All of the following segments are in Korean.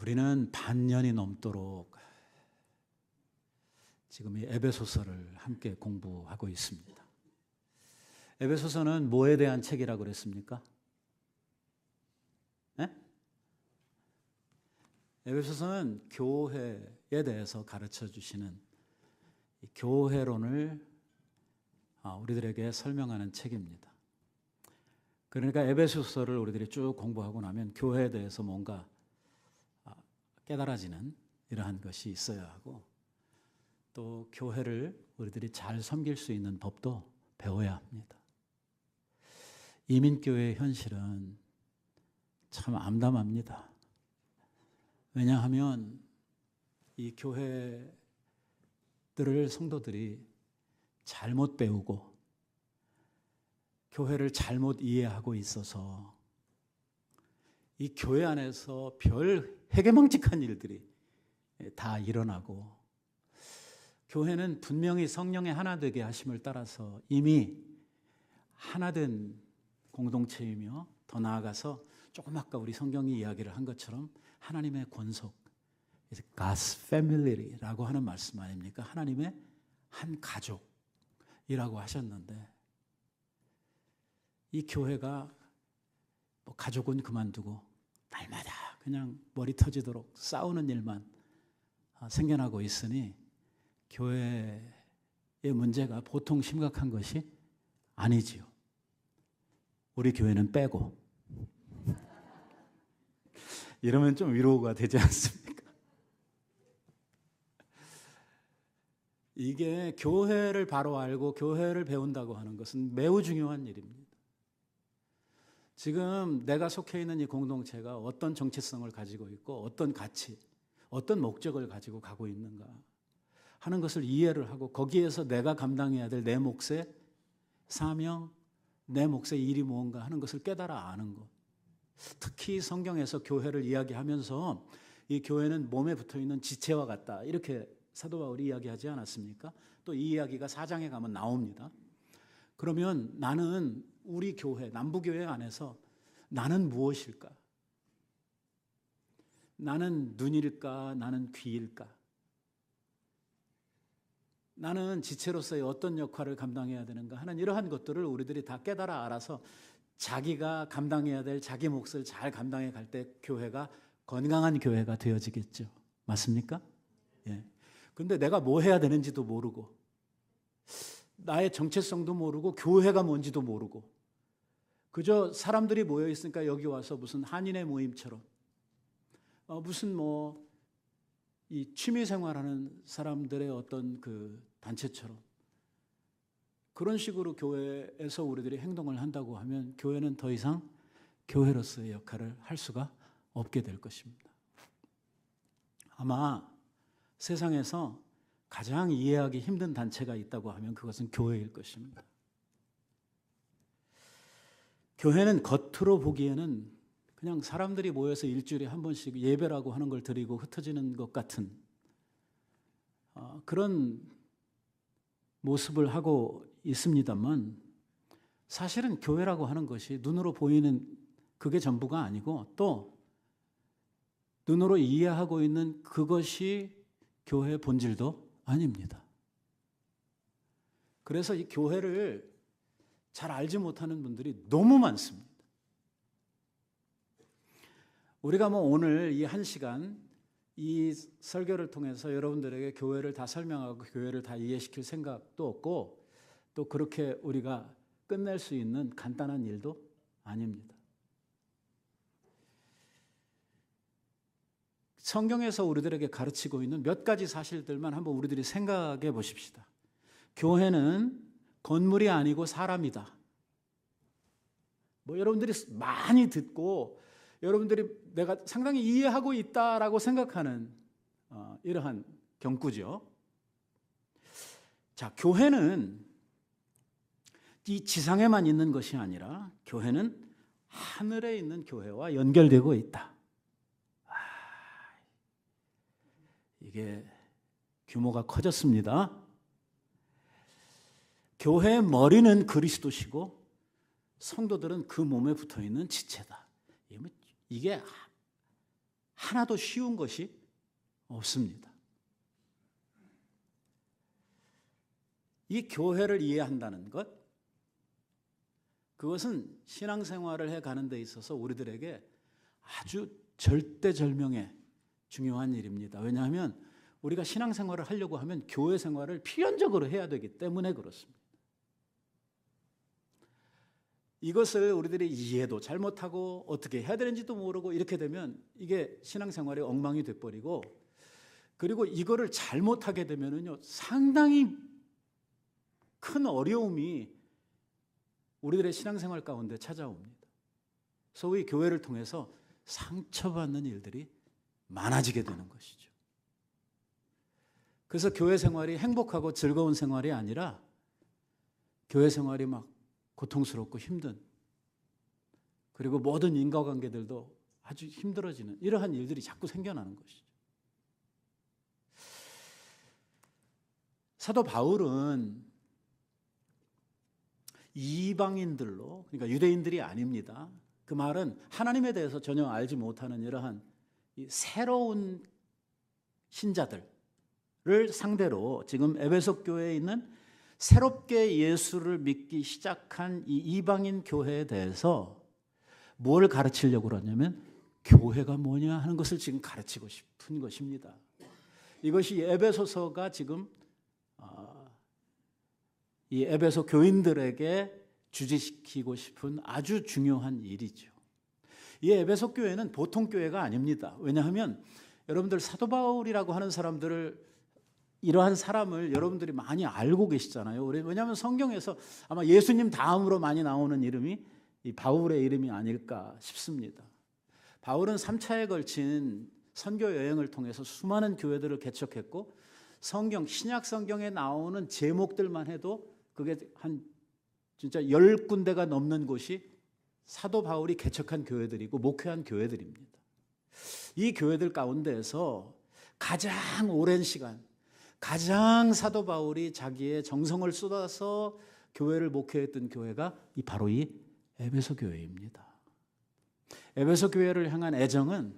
우리는 반년이 넘도록 지금 이 에베소서를 함께 공부하고 있습니다. 에베소서는 뭐에 대한 책이라고 그랬습니까? 네? 에베소서는 교회에 대해서 가르쳐 주시는 교회론을 우리들에게 설명하는 책입니다. 그러니까 에베소서를 우리들이 쭉 공부하고 나면 교회에 대해서 뭔가 깨달아지는 이러한 것이 있어야 하고, 또 교회를 우리들이 잘 섬길 수 있는 법도 배워야 합니다. 이민교회의 현실은 참 암담합니다. 왜냐하면 이 교회들을 성도들이 잘못 배우고 교회를 잘못 이해하고 있어서 이 교회 안에서 별 해괴망측한 일들이 다 일어나고, 교회는 분명히 성령의 하나 되게 하심을 따라서 이미 하나된 공동체이며, 더 나아가서 조금 아까 우리 성경이 이야기를 한 것처럼 하나님의 권속, God's family라고 하는 말씀 아닙니까? 하나님의 한 가족이라고 하셨는데, 이 교회가 뭐 가족은 그만두고 날마다 그냥 머리 터지도록 싸우는 일만 생겨나고 있으니 교회의 문제가 보통 심각한 것이 아니지요. 우리 교회는 빼고. 이러면 좀 위로가 되지 않습니까? 이게 교회를 바로 알고 교회를 배운다고 하는 것은 매우 중요한 일입니다. 지금 내가 속해 있는 이 공동체가 어떤 정체성을 가지고 있고 어떤 가치, 어떤 목적을 가지고 가고 있는가 하는 것을 이해를 하고, 거기에서 내가 감당해야 될 내 몫의 사명, 내 몫의 일이 무언가 하는 것을 깨달아 아는 것. 특히 성경에서 교회를 이야기하면서 이 교회는 몸에 붙어있는 지체와 같다, 이렇게 사도 바울이 이야기하지 않았습니까? 또 이 이야기가 4장에 가면 나옵니다. 그러면 나는 우리 교회, 남부교회 안에서 나는 무엇일까? 나는 눈일까? 나는 귀일까? 나는 지체로서의 어떤 역할을 감당해야 되는가 하는 이러한 것들을 우리들이 다 깨달아 알아서 자기가 감당해야 될 자기 몫을 잘 감당해 갈 때 교회가 건강한 교회가 되어지겠죠. 맞습니까? 예. 근데 내가 뭐 해야 되는지도 모르고, 나의 정체성도 모르고, 교회가 뭔지도 모르고, 그저 사람들이 모여 있으니까 여기 와서 무슨 한인의 모임처럼, 무슨 이 취미 생활하는 사람들의 어떤 그 단체처럼 그런 식으로 교회에서 우리들이 행동을 한다고 하면 교회는 더 이상 교회로서의 역할을 할 수가 없게 될 것입니다. 아마 세상에서 가장 이해하기 힘든 단체가 있다고 하면 그것은 교회일 것입니다. 교회는 겉으로 보기에는 그냥 사람들이 모여서 일주일에 한 번씩 예배라고 하는 걸 드리고 흩어지는 것 같은 그런 모습을 하고 있습니다만, 사실은 교회라고 하는 것이 눈으로 보이는 그게 전부가 아니고, 또 눈으로 이해하고 있는 그것이 교회의 본질도 아닙니다. 그래서 이 교회를 잘 알지 못하는 분들이 너무 많습니다. 우리가 오늘 이 한 시간 이 설교를 통해서 여러분들에게 교회를 다 설명하고 교회를 다 이해시킬 생각도 없고, 또 그렇게 우리가 끝낼 수 있는 간단한 일도 아닙니다. 성경에서 우리들에게 가르치고 있는 몇 가지 사실들만 한번 우리들이 생각해 보십시다. 교회는 건물이 아니고 사람이다. 여러분들이 많이 듣고 여러분들이 내가 상당히 이해하고 있다라고 생각하는 이러한 경구죠. 자, 교회는 이 지상에만 있는 것이 아니라 교회는 하늘에 있는 교회와 연결되고 있다. 이게 규모가 커졌습니다. 교회의 머리는 그리스도시고 성도들은 그 몸에 붙어있는 지체다. 이게 하나도 쉬운 것이 없습니다. 이 교회를 이해한다는 것, 그것은 신앙생활을 해가는 데 있어서 우리들에게 아주 절대절명의 중요한 일입니다. 왜냐하면 우리가 신앙생활을 하려고 하면 교회 생활을 필연적으로 해야 되기 때문에 그렇습니다. 이것을 우리들이 이해도 잘못하고 어떻게 해야 되는지도 모르고 이렇게 되면 이게 신앙생활이 엉망이 돼버리고, 그리고 이거를 잘못하게 되면은요 상당히 큰 어려움이 우리들의 신앙생활 가운데 찾아옵니다. 소위 교회를 통해서 상처받는 일들이 많아지게 되는 것이죠. 그래서 교회 생활이 행복하고 즐거운 생활이 아니라 교회 생활이 막 고통스럽고 힘든, 그리고 모든 인과관계들도 아주 힘들어지는 이러한 일들이 자꾸 생겨나는 것이죠. 사도 바울은 이방인들로, 그러니까 유대인들이 아닙니다. 그 말은 하나님에 대해서 전혀 알지 못하는 이러한 이 새로운 신자들을 상대로 지금 에베소 교회에 있는 새롭게 예수를 믿기 시작한 이 이방인 교회에 대해서 뭘 가르치려고 그러냐면 교회가 뭐냐 하는 것을 지금 가르치고 싶은 것입니다. 이것이 에베소서가 지금 이 에베소 교인들에게 주지시키고 싶은 아주 중요한 일이죠. 이 에베소 교회는 보통 교회가 아닙니다. 왜냐하면 여러분들 사도 바울이라고 하는 사람들을, 이러한 사람을 여러분들이 많이 알고 계시잖아요. 왜냐하면 성경에서 아마 예수님 다음으로 많이 나오는 이름이 이 바울의 이름이 아닐까 싶습니다. 바울은 3차에 걸친 선교 여행을 통해서 수많은 교회들을 개척했고, 성경, 신약 성경에 나오는 제목들만 해도 그게 한 진짜 10군데가 넘는 곳이 사도 바울이 개척한 교회들이고 목회한 교회들입니다. 이 교회들 가운데에서 가장 오랜 시간, 가장 사도 바울이 자기의 정성을 쏟아서 교회를 목회했던 교회가 바로 이 에베소 교회입니다. 에베소 교회를 향한 애정은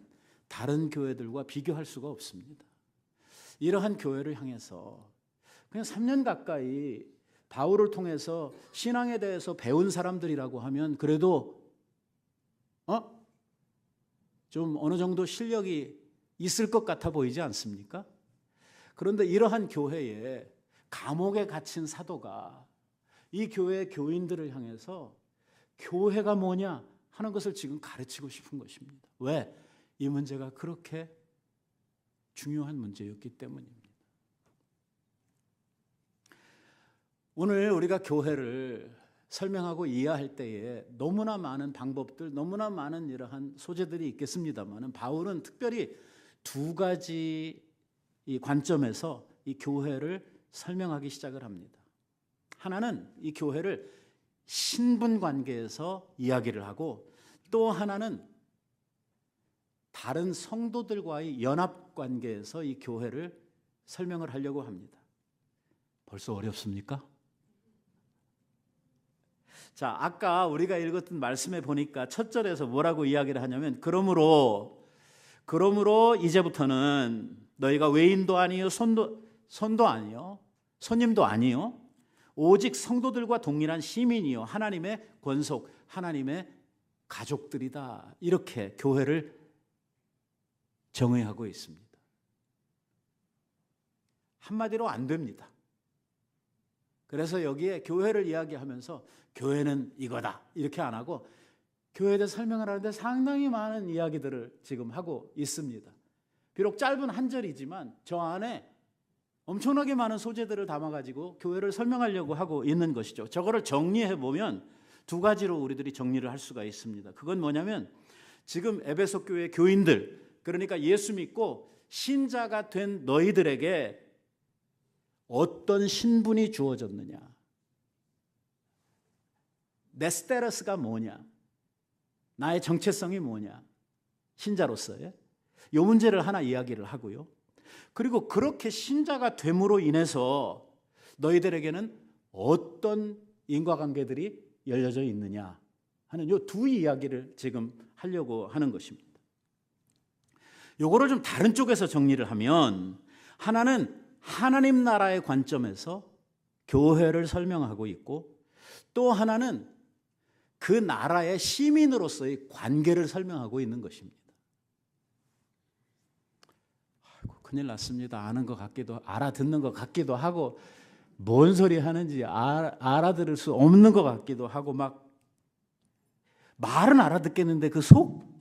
다른 교회들과 비교할 수가 없습니다. 이러한 교회를 향해서 그냥 3년 가까이 바울을 통해서 신앙에 대해서 배운 사람들이라고 하면 그래도 좀 어느 정도 실력이 있을 것 같아 보이지 않습니까? 그런데 이러한 교회에 감옥에 갇힌 사도가 이 교회의 교인들을 향해서 교회가 뭐냐 하는 것을 지금 가르치고 싶은 것입니다. 왜? 이 문제가 그렇게 중요한 문제였기 때문입니다. 오늘 우리가 교회를 설명하고 이해할 때에 너무나 많은 방법들, 너무나 많은 이러한 소재들이 있겠습니다만, 바울은 특별히 두 가지 이 관점에서 이 교회를 설명하기 시작을 합니다. 하나는 이 교회를 신분 관계에서 이야기를 하고, 또 하나는 다른 성도들과의 연합 관계에서 이 교회를 설명을 하려고 합니다. 벌써 어렵습니까? 자, 아까 우리가 읽었던 말씀에 보니까 첫 절에서 뭐라고 이야기를 하냐면 그러므로 이제부터는 너희가 외인도 아니요 손도 아니요 손님도 아니요 오직 성도들과 동일한 시민이요 하나님의 권속, 하나님의 가족들이다. 이렇게 교회를 정의하고 있습니다. 한마디로 안 됩니다. 그래서 여기에 교회를 이야기하면서 교회는 이거다 이렇게 안 하고 교회에 대해 설명을 하는데 상당히 많은 이야기들을 지금 하고 있습니다. 비록 짧은 한 절이지만 저 안에 엄청나게 많은 소재들을 담아가지고 교회를 설명하려고 하고 있는 것이죠. 저거를 정리해보면 두 가지로 우리들이 정리를 할 수가 있습니다. 그건 뭐냐면 지금 에베소 교회 교인들, 그러니까 예수 믿고 신자가 된 너희들에게 어떤 신분이 주어졌느냐, 내 스테러스가 뭐냐, 나의 정체성이 뭐냐, 신자로서의 이 문제를 하나 이야기를 하고요. 그리고 그렇게 신자가 됨으로 인해서 너희들에게는 어떤 인과관계들이 열려져 있느냐 하는 이 두 이야기를 지금 하려고 하는 것입니다. 요거를 좀 다른 쪽에서 정리를 하면 하나는 하나님 나라의 관점에서 교회를 설명하고 있고 또 하나는 그 나라의 시민으로서의 관계를 설명하고 있는 것입니다. 아이고, 큰일 났습니다. 아는 것 같기도 알아듣는 것 같기도 하고 뭔 소리 하는지 알아들을 수 없는 것 같기도 하고 막 말은 알아듣겠는데 그 속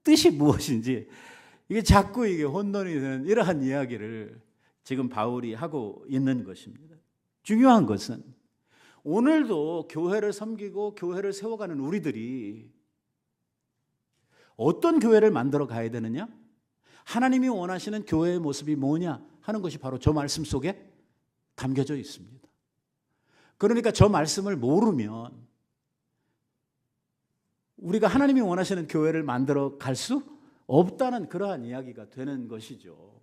뜻이 무엇인지 이게 자꾸 이게 혼돈이 되는 이러한 이야기를 지금 바울이 하고 있는 것입니다. 중요한 것은 오늘도 교회를 섬기고 교회를 세워가는 우리들이 어떤 교회를 만들어 가야 되느냐? 하나님이 원하시는 교회의 모습이 뭐냐 하는 것이 바로 저 말씀 속에 담겨져 있습니다. 그러니까 저 말씀을 모르면 우리가 하나님이 원하시는 교회를 만들어 갈 수 없다는 그러한 이야기가 되는 것이죠.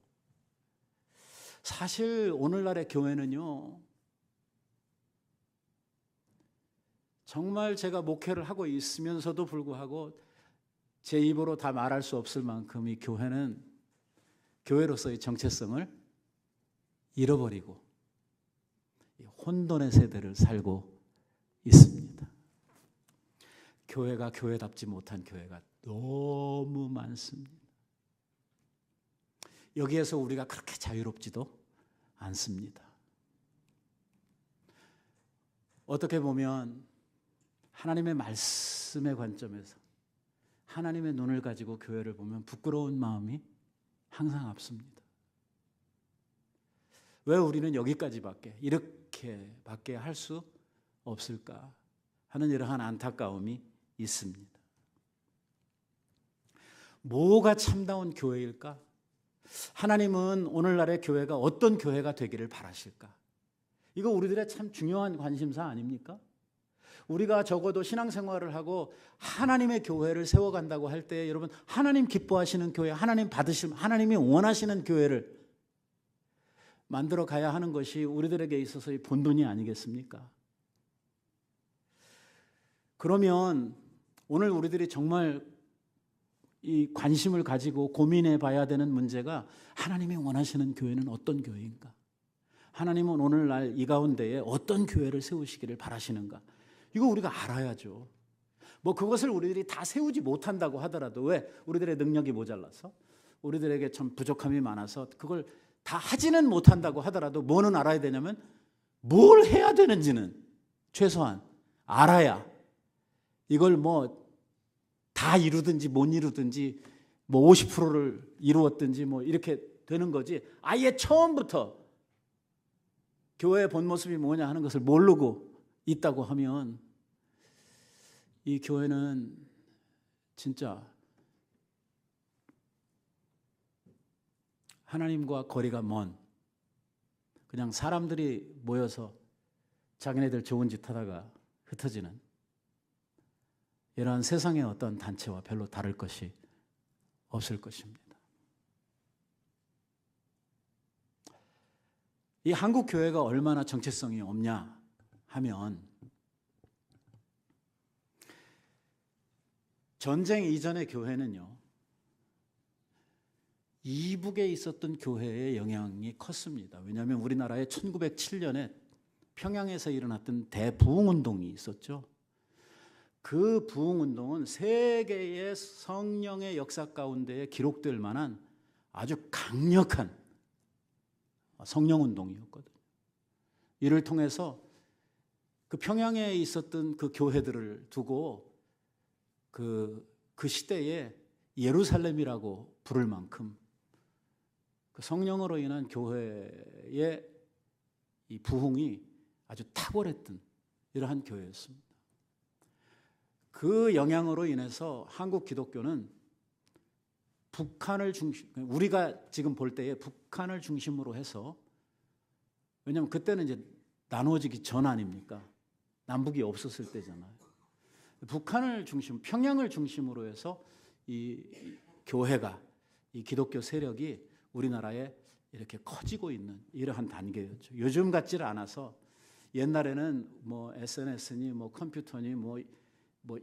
사실 오늘날의 교회는요, 정말 제가 목회를 하고 있으면서도 불구하고 제 입으로 다 말할 수 없을 만큼 이 교회는 교회로서의 정체성을 잃어버리고 혼돈의 세대를 살고 있습니다. 교회가 교회답지 못한 교회가 너무 많습니다. 여기에서 우리가 그렇게 자유롭지도 않습니다. 어떻게 보면 하나님의 말씀의 관점에서 하나님의 눈을 가지고 교회를 보면 부끄러운 마음이 항상 앞섭니다. 왜 우리는 여기까지밖에 이렇게밖에 할 수 없을까 하는 이러한 안타까움이 있습니다. 뭐가 참다운 교회일까? 하나님은 오늘날의 교회가 어떤 교회가 되기를 바라실까? 이거 우리들의 참 중요한 관심사 아닙니까? 우리가 적어도 신앙생활을 하고 하나님의 교회를 세워간다고 할 때 여러분 하나님 기뻐하시는 교회, 하나님이 원하시는 교회를 만들어 가야 하는 것이 우리들에게 있어서의 본분이 아니겠습니까? 그러면 오늘 우리들이 정말 이 관심을 가지고 고민해 봐야 되는 문제가 하나님이 원하시는 교회는 어떤 교회인가? 하나님은 오늘날 이 가운데에 어떤 교회를 세우시기를 바라시는가? 이거 우리가 알아야죠. 뭐 그것을 우리들이 다 세우지 못한다고 하더라도 왜? 우리들의 능력이 모자라서 우리들에게 참 부족함이 많아서 그걸 다 하지는 못한다고 하더라도 뭐는 알아야 되냐면 뭘 해야 되는지는 최소한 알아야 이걸 뭐 다 이루든지 못 이루든지 뭐 50%를 이루었든지 뭐 이렇게 되는 거지 아예 처음부터 교회의 본 모습이 뭐냐 하는 것을 모르고 있다고 하면 이 교회는 진짜 하나님과 거리가 먼 그냥 사람들이 모여서 자기네들 좋은 짓 하다가 흩어지는 이러한 세상의 어떤 단체와 별로 다를 것이 없을 것입니다. 이 한국 교회가 얼마나 정체성이 없냐 하면 전쟁 이전의 교회는요, 이북에 있었던 교회의 영향이 컸습니다. 왜냐하면 우리나라에 1907년에 평양에서 일어났던 대부흥운동이 있었죠. 그 부흥운동은 세계의 성령의 역사 가운데에 기록될 만한 아주 강력한 성령운동이었거든요. 이를 통해서 그 평양에 있었던 그 교회들을 두고 그 시대에 예루살렘이라고 부를 만큼 그 성령으로 인한 교회의 이 부흥이 아주 탁월했던 이러한 교회였습니다. 그 영향으로 인해서 한국 기독교는 북한을 우리가 지금 볼 때에 북한을 중심으로 해서 왜냐하면 그때는 이제 나누어지기 전 아닙니까? 남북이 없었을 때잖아요. 북한을 평양을 중심으로 해서 이 교회가 이 기독교 세력이 우리나라에 이렇게 커지고 있는 이러한 단계였죠. 요즘 같지를 않아서 옛날에는 뭐 SNS니 뭐 컴퓨터니 뭐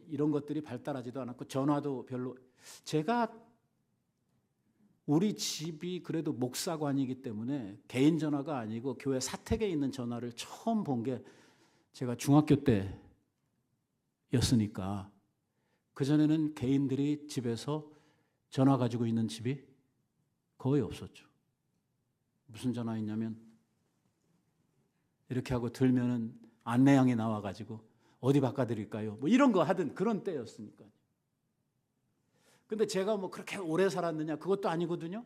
이런 것들이 발달하지도 않았고 전화도 별로 제가 우리 집이 그래도 목사관이기 때문에 개인 전화가 아니고 교회 사택에 있는 전화를 처음 본 게 제가 중학교 때였으니까, 그전에는 개인들이 집에서 전화 가지고 있는 집이 거의 없었죠. 무슨 전화 있냐면 이렇게 하고 들면은 안내양이 나와가지고 어디 바꿔드릴까요? 뭐 이런 거 하던 그런 때였으니까요. 근데 제가 뭐 그렇게 오래 살았느냐? 그것도 아니거든요.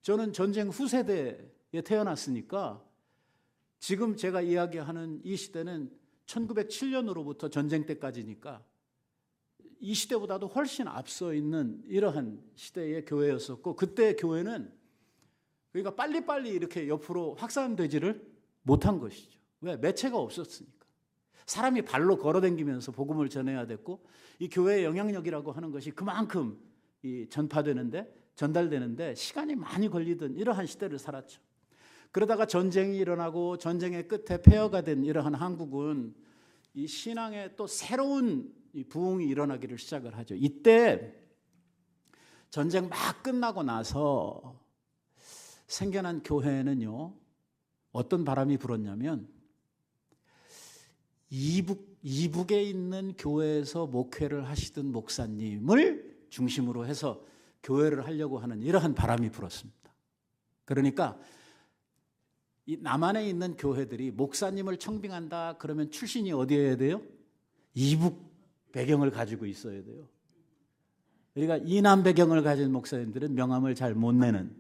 저는 전쟁 후세대에 태어났으니까 지금 제가 이야기하는 이 시대는 1907년으로부터 전쟁 때까지니까 이 시대보다도 훨씬 앞서 있는 이러한 시대의 교회였었고, 그때 교회는 그러니까 빨리빨리 이렇게 옆으로 확산되지를 못한 것이죠. 왜? 매체가 없었으니까. 사람이 발로 걸어다니면서 복음을 전해야 됐고, 이 교회의 영향력이라고 하는 것이 그만큼 전달되는데 시간이 많이 걸리던 이러한 시대를 살았죠. 그러다가 전쟁이 일어나고 전쟁의 끝에 폐허가 된 이러한 한국은 이 신앙의 또 새로운 이 부흥이 일어나기를 시작을 하죠. 이때 전쟁 막 끝나고 나서 생겨난 교회는요, 어떤 바람이 불었냐면 이북에 있는 교회에서 목회를 하시던 목사님을 중심으로 해서 교회를 하려고 하는 이러한 바람이 불었습니다. 그러니까 이 남한에 있는 교회들이 목사님을 청빙한다 그러면 출신이 어디여야 돼요? 이북 배경을 가지고 있어야 돼요. 그러니까 이남 배경을 가진 목사님들은 명함을 잘 못 내는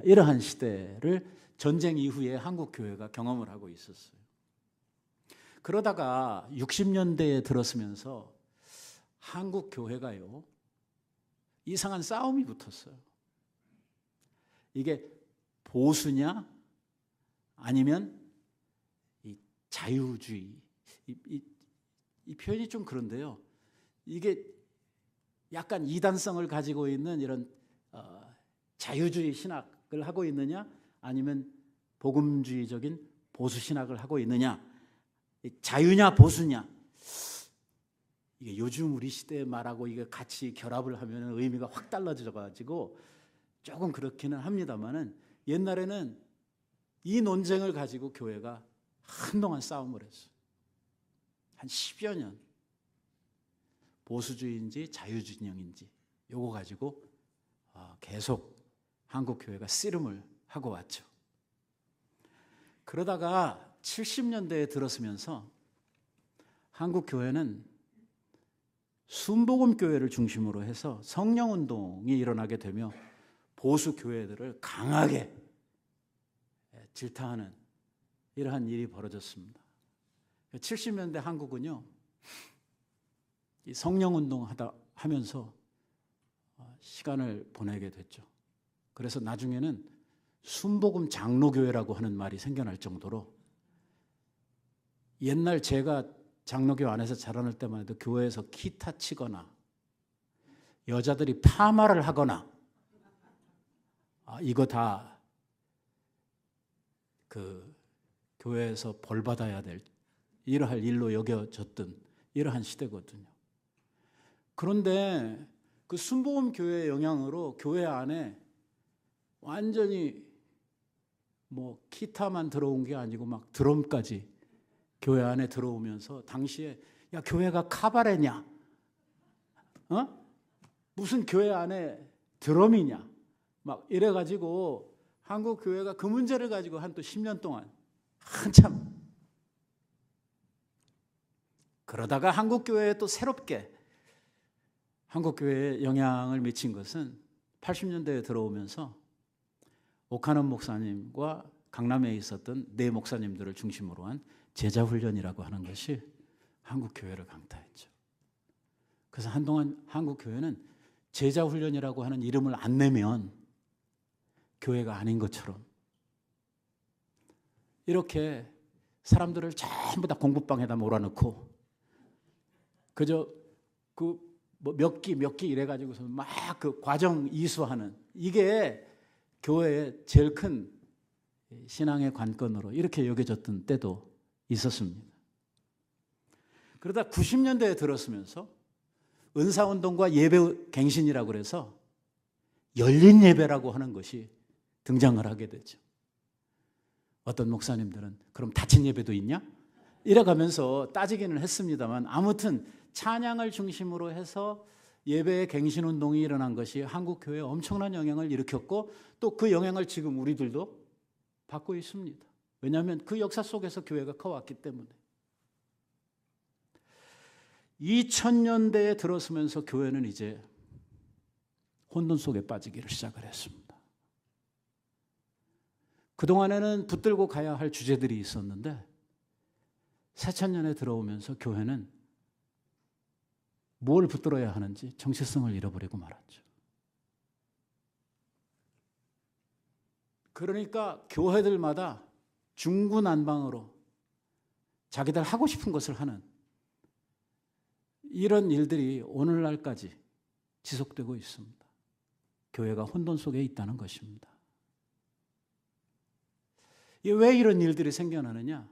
이러한 시대를 전쟁 이후에 한국 교회가 경험을 하고 있었어요. 그러다가 60년대에 들었으면서 한국 교회가요, 이상한 싸움이 붙었어요. 이게 보수냐 아니면 이 자유주의, 이 표현이 좀 그런데요, 이게 약간 이단성을 가지고 있는 이런 자유주의 신학을 하고 있느냐 아니면 복음주의적인 보수 신학을 하고 있느냐, 자유냐 보수냐, 이게 요즘 우리 시대의 말하고 이게 같이 결합을 하면 의미가 확 달라져가지고 조금 그렇기는 합니다만은, 옛날에는 이 논쟁을 가지고 교회가 한동안 싸움을 했어요. 한 10여 년. 보수주의인지 자유진영인지 요거 가지고 계속 한국 교회가 씨름을 하고 왔죠. 그러다가 70년대에 들었으면서 한국 교회는 순복음 교회를 중심으로 해서 성령운동이 일어나게 되며 보수 교회들을 강하게 질타하는 이러한 일이 벌어졌습니다. 70년대 한국은요, 이 성령운동 하면서 시간을 보내게 됐죠. 그래서 나중에는 순복음 장로교회라고 하는 말이 생겨날 정도로, 옛날 제가 장로교 안에서 자라날 때만 해도 교회에서 기타 치거나 여자들이 파마를 하거나 이거 다 그 교회에서 벌 받아야 될 이러할 일로 여겨졌던 이러한 시대거든요. 그런데 그 순복음 교회의 영향으로 교회 안에 완전히 뭐 기타만 들어온 게 아니고 막 드럼까지 교회 안에 들어오면서, 당시에 야 교회가 카바레냐? 무슨 교회 안에 드럼이냐? 막 이래가지고 한국 교회가 그 문제를 가지고 한 또 10년 동안 한참, 그러다가 한국 교회에 또 새롭게 한국 교회에 영향을 미친 것은 80년대에 들어오면서 오카넌 목사님과 강남에 있었던 네 목사님들을 중심으로 한 제자훈련이라고 하는 것이 한국 교회를 강타했죠. 그래서 한동안 한국 교회는 제자훈련이라고 하는 이름을 안 내면 교회가 아닌 것처럼 이렇게 사람들을 전부 다 공부방에다 몰아넣고 그저 그 뭐 몇 기 이래가지고서 막 그 과정 이수하는, 이게 교회의 제일 큰 신앙의 관건으로 이렇게 여겨졌던 때도 있었습니다. 그러다 90년대에 들었으면서 은사운동과 예배갱신이라고 그래서 열린 예배라고 하는 것이 등장을 하게 되죠. 어떤 목사님들은 그럼 닫힌 예배도 있냐? 이래가면서 따지기는 했습니다만 아무튼 찬양을 중심으로 해서 예배의 갱신운동이 일어난 것이 한국교회에 엄청난 영향을 일으켰고 또 그 영향을 지금 우리들도 받고 있습니다. 왜냐하면 그 역사 속에서 교회가 커왔기 때문에. 2000년대에 들어서면서 교회는 이제 혼돈 속에 빠지기를 시작을 했습니다. 그동안에는 붙들고 가야 할 주제들이 있었는데 새천년에 들어오면서 교회는 뭘 붙들어야 하는지 정체성을 잃어버리고 말았죠. 그러니까 교회들마다 중구난방으로 자기들 하고 싶은 것을 하는 이런 일들이 오늘날까지 지속되고 있습니다. 교회가 혼돈 속에 있다는 것입니다. 왜 이런 일들이 생겨나느냐?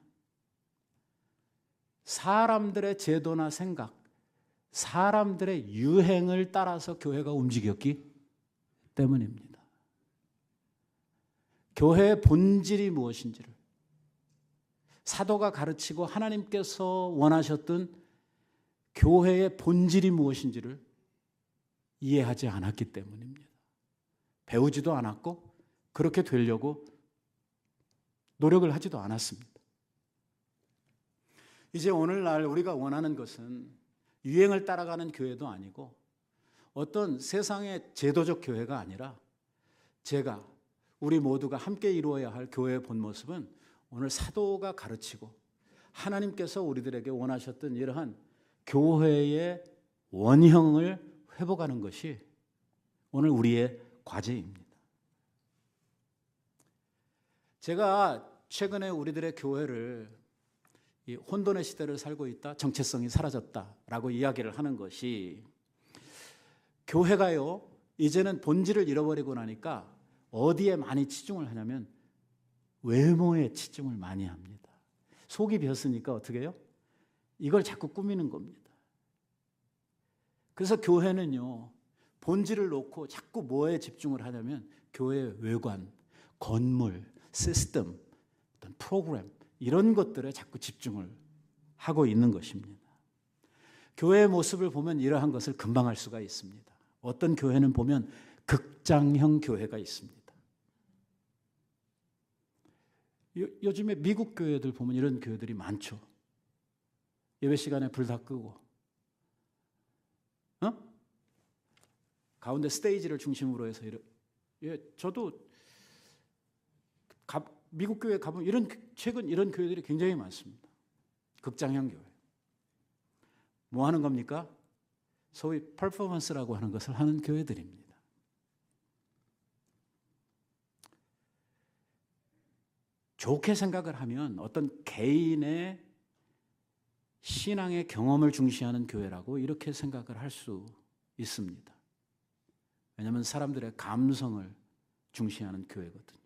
사람들의 제도나 생각, 사람들의 유행을 따라서 교회가 움직였기 때문입니다. 교회의 본질이 무엇인지를 사도가 가르치고 하나님께서 원하셨던 교회의 본질이 무엇인지를 이해하지 않았기 때문입니다. 배우지도 않았고 그렇게 되려고 노력을 하지도 않았습니다. 이제 오늘날 우리가 원하는 것은 유행을 따라가는 교회도 아니고 어떤 세상의 제도적 교회가 아니라 우리 모두가 함께 이루어야 할 교회의 본 모습은 오늘 사도가 가르치고 하나님께서 우리들에게 원하셨던 이러한 교회의 원형을 회복하는 것이 오늘 우리의 과제입니다. 제가 최근에 우리들의 교회를 이 혼돈의 시대를 살고 있다, 정체성이 사라졌다라고 이야기를 하는 것이 교회가요 이제는 본질을 잃어버리고 나니까 어디에 많이 치중을 하냐면 외모에 치중을 많이 합니다. 속이 비었으니까 어떻게 해요? 이걸 자꾸 꾸미는 겁니다. 그래서 교회는요 본질을 놓고 자꾸 뭐에 집중을 하냐면 교회의 외관, 건물, 시스템, 어떤 프로그램 이런 것들에 자꾸 집중을 하고 있는 것입니다. 교회의 모습을 보면 이러한 것을 금방 알 수가 있습니다. 어떤 교회는 보면 극장형 교회가 있습니다. 요즘에 미국 교회들 보면 이런 교회들이 많죠. 예배 시간에 불 다 끄고 가운데 스테이지를 중심으로 해서 저도 미국 교회 가보면 최근 이런 교회들이 굉장히 많습니다. 극장형 교회. 뭐 하는 겁니까? 소위 퍼포먼스라고 하는 것을 하는 교회들입니다. 좋게 생각을 하면 어떤 개인의 신앙의 경험을 중시하는 교회라고 이렇게 생각을 할 수 있습니다. 왜냐하면 사람들의 감성을 중시하는 교회거든요.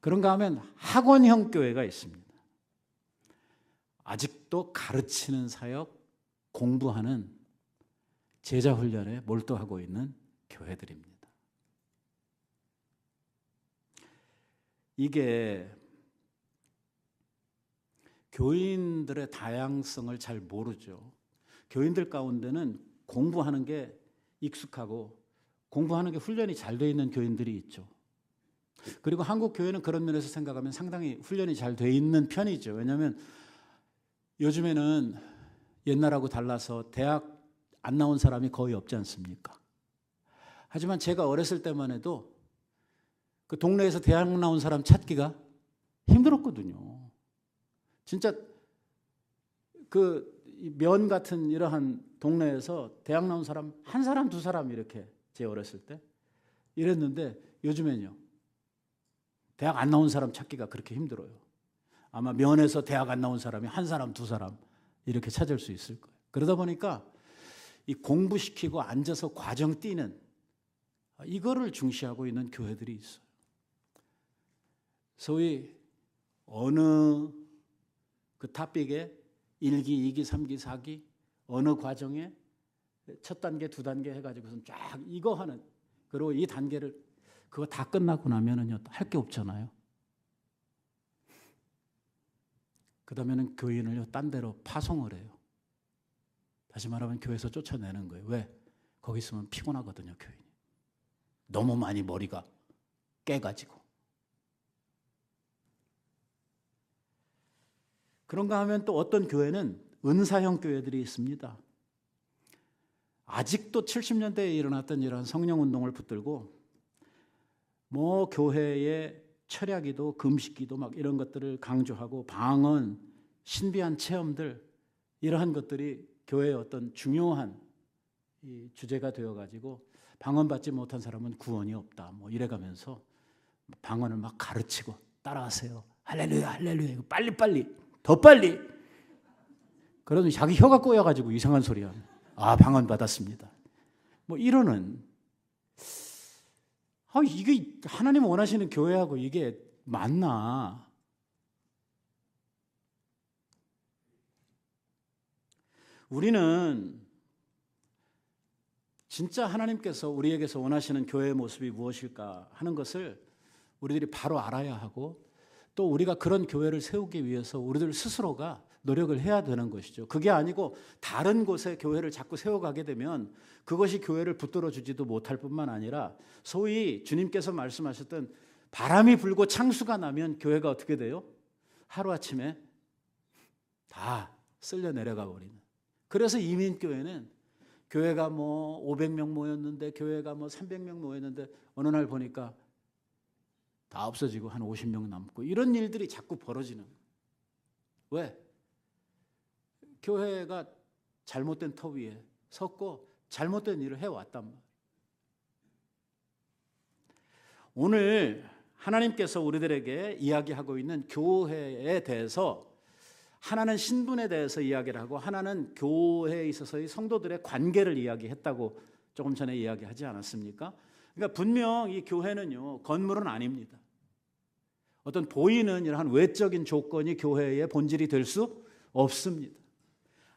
그런가 하면 학원형 교회가 있습니다. 아직도 가르치는 사역, 공부하는 제자 훈련에 몰두하고 있는 교회들입니다. 이게 교인들의 다양성을 잘 모르죠. 교인들 가운데는 공부하는 게 익숙하고 공부하는 게 훈련이 잘 돼 있는 교인들이 있죠. 그리고 한국 교회는 그런 면에서 생각하면 상당히 훈련이 잘 돼 있는 편이죠. 왜냐하면 요즘에는 옛날하고 달라서 대학 안 나온 사람이 거의 없지 않습니까? 하지만 제가 어렸을 때만 해도 그 동네에서 대학 나온 사람 찾기가 힘들었거든요. 진짜 그 면 같은 이러한 동네에서 대학 나온 사람 한 사람 두 사람 이렇게 제 어렸을 때 이랬는데 요즘엔요. 대학 안 나온 사람 찾기가 그렇게 힘들어요. 아마 면에서 대학 안 나온 사람이 한 사람 두 사람 이렇게 찾을 수 있을 거예요. 그러다 보니까 이 공부시키고 앉아서 과정 띄는 이거를 중시하고 있는 교회들이 있어요. 소위 어느 그 탑픽에 1기, 2기, 3기, 4기 어느 과정에 첫 단계, 두 단계 해가지고선 쫙 이거 하는, 그리고 이 단계를 그거 다 끝나고 나면은요 할 게 없잖아요. 그 다음에는 교인을요 딴 데로 파송을 해요. 다시 말하면 교회에서 쫓아내는 거예요. 왜? 거기 있으면 피곤하거든요, 교인이. 너무 많이 머리가 깨가지고. 그런가 하면 또 어떤 교회는 은사형 교회들이 있습니다. 아직도 70년대에 일어났던 이런 성령운동을 붙들고 뭐 교회의 철야기도, 금식기도 막 이런 것들을 강조하고 방언, 신비한 체험들 이러한 것들이 교회의 어떤 중요한 이 주제가 되어가지고 방언 받지 못한 사람은 구원이 없다 뭐 이래가면서 방언을 막 가르치고 따라하세요. 할렐루야 할렐루야 빨리빨리 더 빨리. 그러더니 자기 혀가 꼬여가지고 이상한 소리 하면 아 방언 받았습니다. 뭐 이러는 이게 하나님 원하시는 교회하고 이게 맞나? 우리는 진짜 하나님께서 우리에게서 원하시는 교회의 모습이 무엇일까 하는 것을 우리들이 바로 알아야 하고 또 우리가 그런 교회를 세우기 위해서 우리들 스스로가 노력을 해야 되는 것이죠. 그게 아니고 다른 곳에 교회를 자꾸 세워가게 되면 그것이 교회를 붙들어 주지도 못할 뿐만 아니라 소위 주님께서 말씀하셨던 바람이 불고 창수가 나면 교회가 어떻게 돼요? 하루아침에 다 쓸려 내려가 버리는. 그래서 이민교회는 교회가 뭐 500명 모였는데 교회가 뭐 300명 모였는데 어느 날 보니까 다 없어지고 한 50명 남고 이런 일들이 자꾸 벌어지는 거예요. 왜? 교회가 잘못된 터 위에 섰고 잘못된 일을 해왔단 말이에요. 오늘 하나님께서 우리들에게 이야기하고 있는 교회에 대해서 하나는 신분에 대해서 이야기를 하고 하나는 교회에 있어서의 성도들의 관계를 이야기했다고 조금 전에 이야기하지 않았습니까? 그러니까 분명 이 교회는요 건물은 아닙니다. 어떤 보이는 이러한 외적인 조건이 교회의 본질이 될 수 없습니다.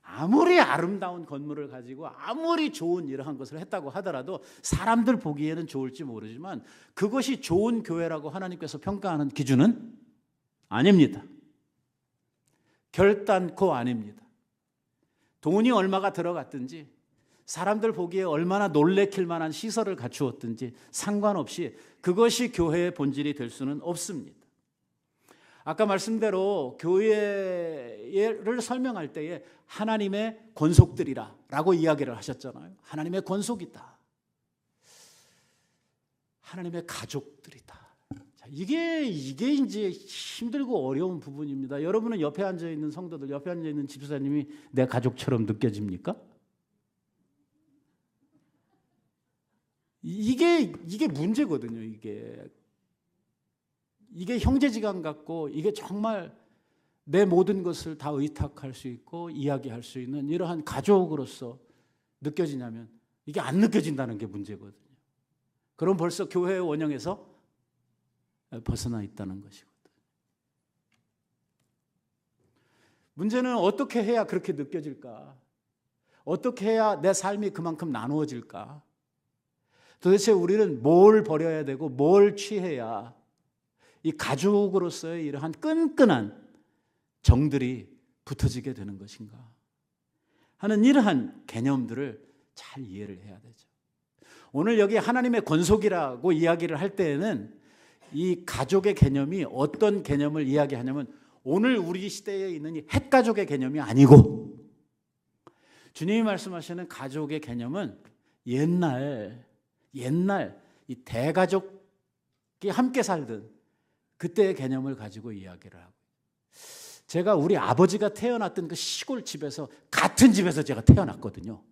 아무리 아름다운 건물을 가지고 아무리 좋은 이러한 것을 했다고 하더라도 사람들 보기에는 좋을지 모르지만 그것이 좋은 교회라고 하나님께서 평가하는 기준은 아닙니다. 결단코 아닙니다. 돈이 얼마가 들어갔든지 사람들 보기에 얼마나 놀래킬 만한 시설을 갖추었든지 상관없이 그것이 교회의 본질이 될 수는 없습니다. 아까 말씀대로 교회를 설명할 때에 하나님의 권속들이라 라고 이야기를 하셨잖아요. 하나님의 권속이다. 하나님의 가족들이다. 자, 이게 이제 힘들고 어려운 부분입니다. 여러분은 옆에 앉아있는 성도들, 옆에 앉아있는 집사님이 내 가족처럼 느껴집니까? 이게 문제거든요. 이게 형제지간 같고 이게 정말 내 모든 것을 다 의탁할 수 있고 이야기할 수 있는 이러한 가족으로서 느껴지냐면 이게 안 느껴진다는 게 문제거든요. 그럼 벌써 교회의 원형에서 벗어나 있다는 것이거든요. 문제는 어떻게 해야 그렇게 느껴질까? 어떻게 해야 내 삶이 그만큼 나누어질까? 도대체 우리는 뭘 버려야 되고 뭘 취해야 이 가족으로서의 이러한 끈끈한 정들이 붙어지게 되는 것인가 하는 이러한 개념들을 잘 이해를 해야 되죠. 오늘 여기 하나님의 권속이라고 이야기를 할 때에는 이 가족의 개념이 어떤 개념을 이야기하냐면 오늘 우리 시대에 있는 이 핵가족의 개념이 아니고 주님이 말씀하시는 가족의 개념은 옛날 이 대가족이 함께 살던 그때의 개념을 가지고 이야기를 하고 제가 우리 아버지가 태어났던 그 시골 집에서 같은 집에서 제가 태어났거든요.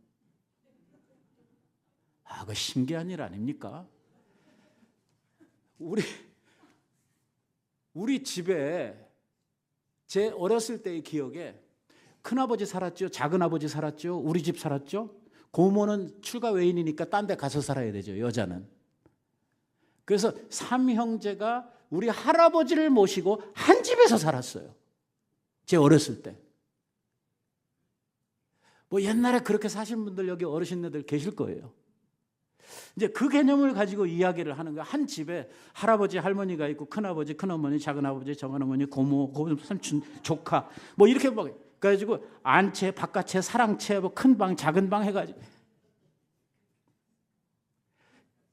그거 신기한 일 아닙니까? 우리 집에 제 어렸을 때의 기억에 큰아버지 살았죠. 작은아버지 살았죠. 우리 집 살았죠. 고모는 출가 외인이니까 딴 데 가서 살아야 되죠. 여자는. 그래서 삼형제가 우리 할아버지를 모시고 한 집에서 살았어요. 제 어렸을 때. 뭐 옛날에 그렇게 사신 분들 여기 어르신들 계실 거예요. 이제 그 개념을 가지고 이야기를 하는 거야. 한 집에 할아버지 할머니가 있고 큰아버지 큰어머니 작은아버지 작은어머니 고모 삼촌 조카 뭐 이렇게 막 그래가지고 안채 바깥채 사랑채 뭐 큰 방 작은 방 해가지고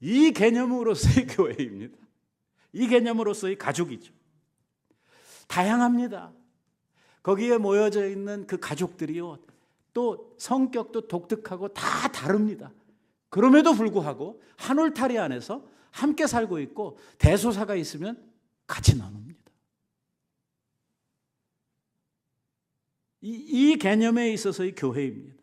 이 개념으로서의 교회입니다. 이 개념으로서의 가족이죠. 다양합니다. 거기에 모여져 있는 그 가족들이요, 또 성격도 독특하고 다 다릅니다. 그럼에도 불구하고 한 울타리 안에서 함께 살고 있고 대소사가 있으면 같이 나눕니다. 이 개념에 있어서의 교회입니다.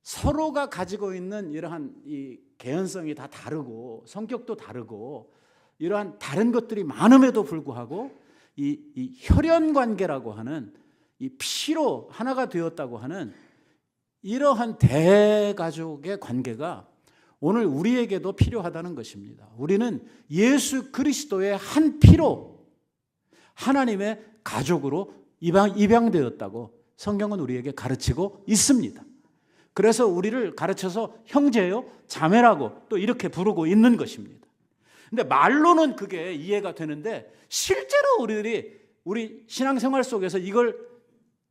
서로가 가지고 있는 이러한 이 개연성이 다 다르고 성격도 다르고 이러한 다른 것들이 많음에도 불구하고 이 혈연 관계라고 하는 이 피로 하나가 되었다고 하는 이러한 대가족의 관계가 오늘 우리에게도 필요하다는 것입니다. 우리는 예수 그리스도의 한 피로 하나님의 가족으로 입양되었다고 성경은 우리에게 가르치고 있습니다. 그래서 우리를 가르쳐서 형제요, 자매라고 또 이렇게 부르고 있는 것입니다. 근데 말로는 그게 이해가 되는데 실제로 우리 신앙생활 속에서 이걸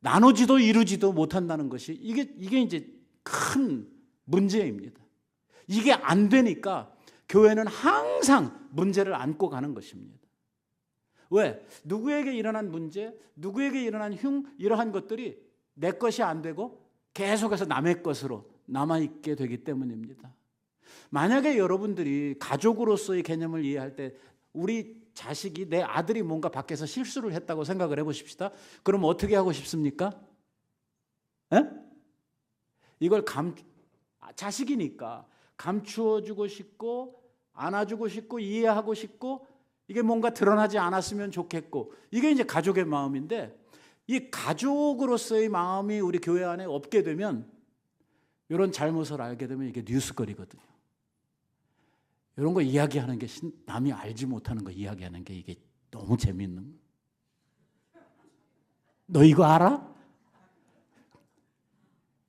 나누지도 이루지도 못한다는 것이 이게 이제 큰 문제입니다. 이게 안 되니까 교회는 항상 문제를 안고 가는 것입니다. 왜? 누구에게 일어난 문제, 누구에게 일어난 이러한 것들이 내 것이 안 되고 계속해서 남의 것으로 남아있게 되기 때문입니다. 만약에 여러분들이 가족으로서의 개념을 이해할 때 우리 자식이 내 아들이 뭔가 밖에서 실수를 했다고 생각을 해보십시다. 그럼 어떻게 하고 싶습니까? 에? 이걸 자식이니까 감추어주고 싶고 안아주고 싶고 이해하고 싶고 이게 뭔가 드러나지 않았으면 좋겠고 이게 이제 가족의 마음인데 이 가족으로서의 마음이 우리 교회 안에 없게 되면 이런 잘못을 알게 되면 이게 뉴스거리거든요. 이런 거 이야기하는 게 남이 알지 못하는 거 이야기하는 게 이게 너무 재밌는 거예요. 너 이거 알아?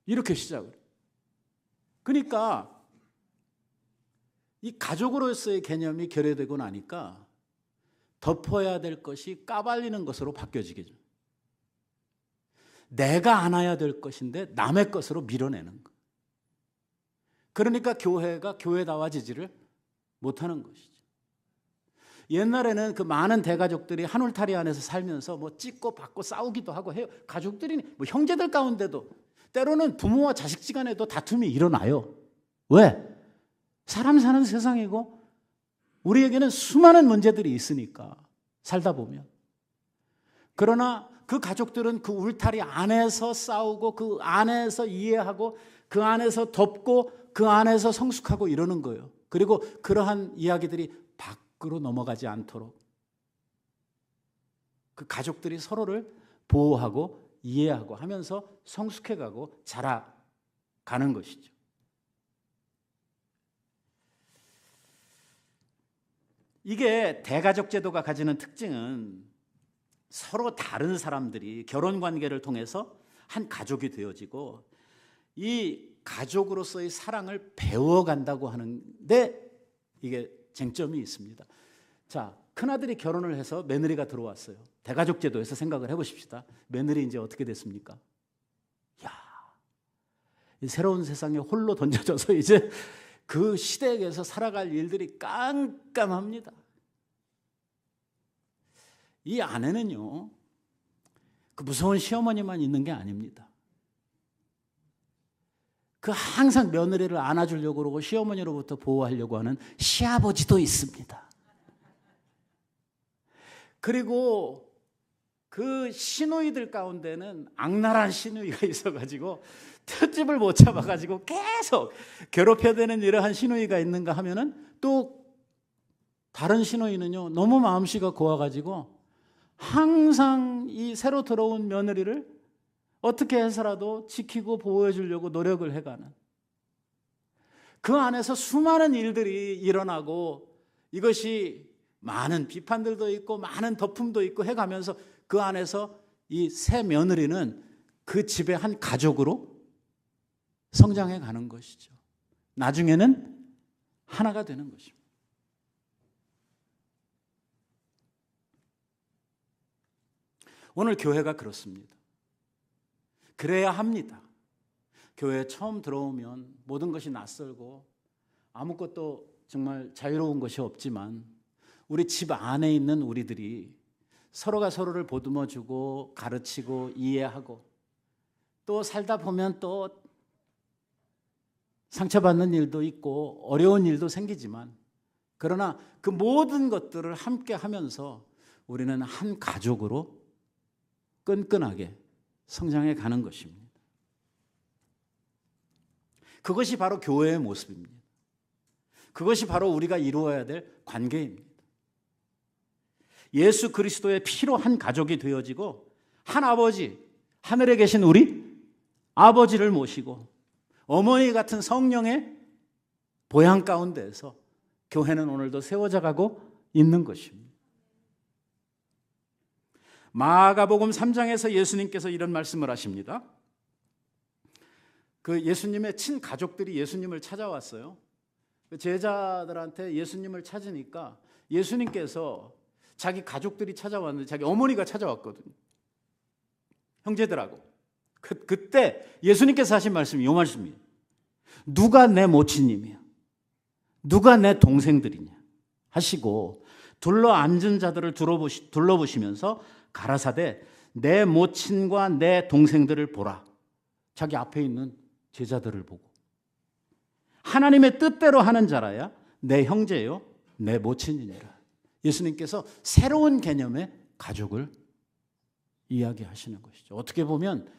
이렇게 시작을 해요. 그러니까 이 가족으로서의 개념이 결여되고 나니까 덮어야 될 것이 까발리는 것으로 바뀌어지게. 내가 안아야 될 것인데 남의 것으로 밀어내는 거. 그러니까 교회가 교회다워지지를 못하는 것이죠. 옛날에는 그 많은 대가족들이 한 울타리 안에서 살면서 뭐 찢고 받고 싸우기도 하고 해요. 가족들이 뭐 형제들 가운데도 때로는 부모와 자식지간에도 다툼이 일어나요. 왜? 사람 사는 세상이고 우리에게는 수많은 문제들이 있으니까 살다 보면. 그러나 그 가족들은 그 울타리 안에서 싸우고 그 안에서 이해하고 그 안에서 덮고 그 안에서 성숙하고 이러는 거예요. 그리고 그러한 이야기들이 밖으로 넘어가지 않도록 그 가족들이 서로를 보호하고 이해하고 하면서 성숙해가고 자라가는 것이죠. 이게 대가족 제도가 가지는 특징은 서로 다른 사람들이 결혼 관계를 통해서 한 가족이 되어지고 이 가족으로서의 사랑을 배워간다고 하는데 이게 쟁점이 있습니다. 자, 큰아들이 결혼을 해서 며느리가 들어왔어요. 대가족 제도에서 생각을 해보십시다. 며느리 이제 어떻게 됐습니까? 야, 이 새로운 세상에 홀로 던져져서 이제 그 시대에서 살아갈 일들이 깜깜합니다. 이 아내는요, 그 무서운 시어머니만 있는 게 아닙니다. 그 항상 며느리를 안아주려고 그러고 시어머니로부터 보호하려고 하는 시아버지도 있습니다. 그리고 그 시누이들 가운데는 악랄한 시누이가 있어가지고 혓집을 못 잡아가지고 계속 괴롭혀야 되는 이러한 시누이가 있는가 하면은 또 다른 시누이는요 너무 마음씨가 고와가지고 항상 이 새로 들어온 며느리를 어떻게 해서라도 지키고 보호해 주려고 노력을 해가는 그 안에서 수많은 일들이 일어나고 이것이 많은 비판들도 있고 많은 덮음도 있고 해가면서 그 안에서 이 새 며느리는 그 집의 한 가족으로 성장해 가는 것이죠. 나중에는 하나가 되는 것입니다. 오늘 교회가 그렇습니다. 그래야 합니다. 교회에 처음 들어오면 모든 것이 낯설고 아무것도 정말 자유로운 것이 없지만 우리 집 안에 있는 우리들이 서로가 서로를 보듬어주고 가르치고 이해하고 또 살다 보면 또 상처받는 일도 있고 어려운 일도 생기지만 그러나 그 모든 것들을 함께 하면서 우리는 한 가족으로 끈끈하게 성장해 가는 것입니다. 그것이 바로 교회의 모습입니다. 그것이 바로 우리가 이루어야 될 관계입니다. 예수 그리스도의 피로 한 가족이 되어지고 한 아버지, 하늘에 계신 우리 아버지를 모시고 어머니 같은 성령의 보양 가운데에서 교회는 오늘도 세워져 가고 있는 것입니다. 마가복음 3장에서 예수님께서 이런 말씀을 하십니다. 그 예수님의 친가족들이 예수님을 찾아왔어요. 제자들한테 예수님을 찾으니까 예수님께서 자기 가족들이 찾아왔는데 자기 어머니가 찾아왔거든요. 형제들하고. 그때 예수님께서 하신 말씀이 이 말씀이에요. 누가 내 모친님이야? 누가 내 동생들이냐? 하시고 둘러 앉은 자들을 둘러보시면서 가라사대 내 모친과 내 동생들을 보라. 자기 앞에 있는 제자들을 보고 하나님의 뜻대로 하는 자라야 내 형제요 내 모친이니라. 예수님께서 새로운 개념의 가족을 이야기하시는 것이죠. 어떻게 보면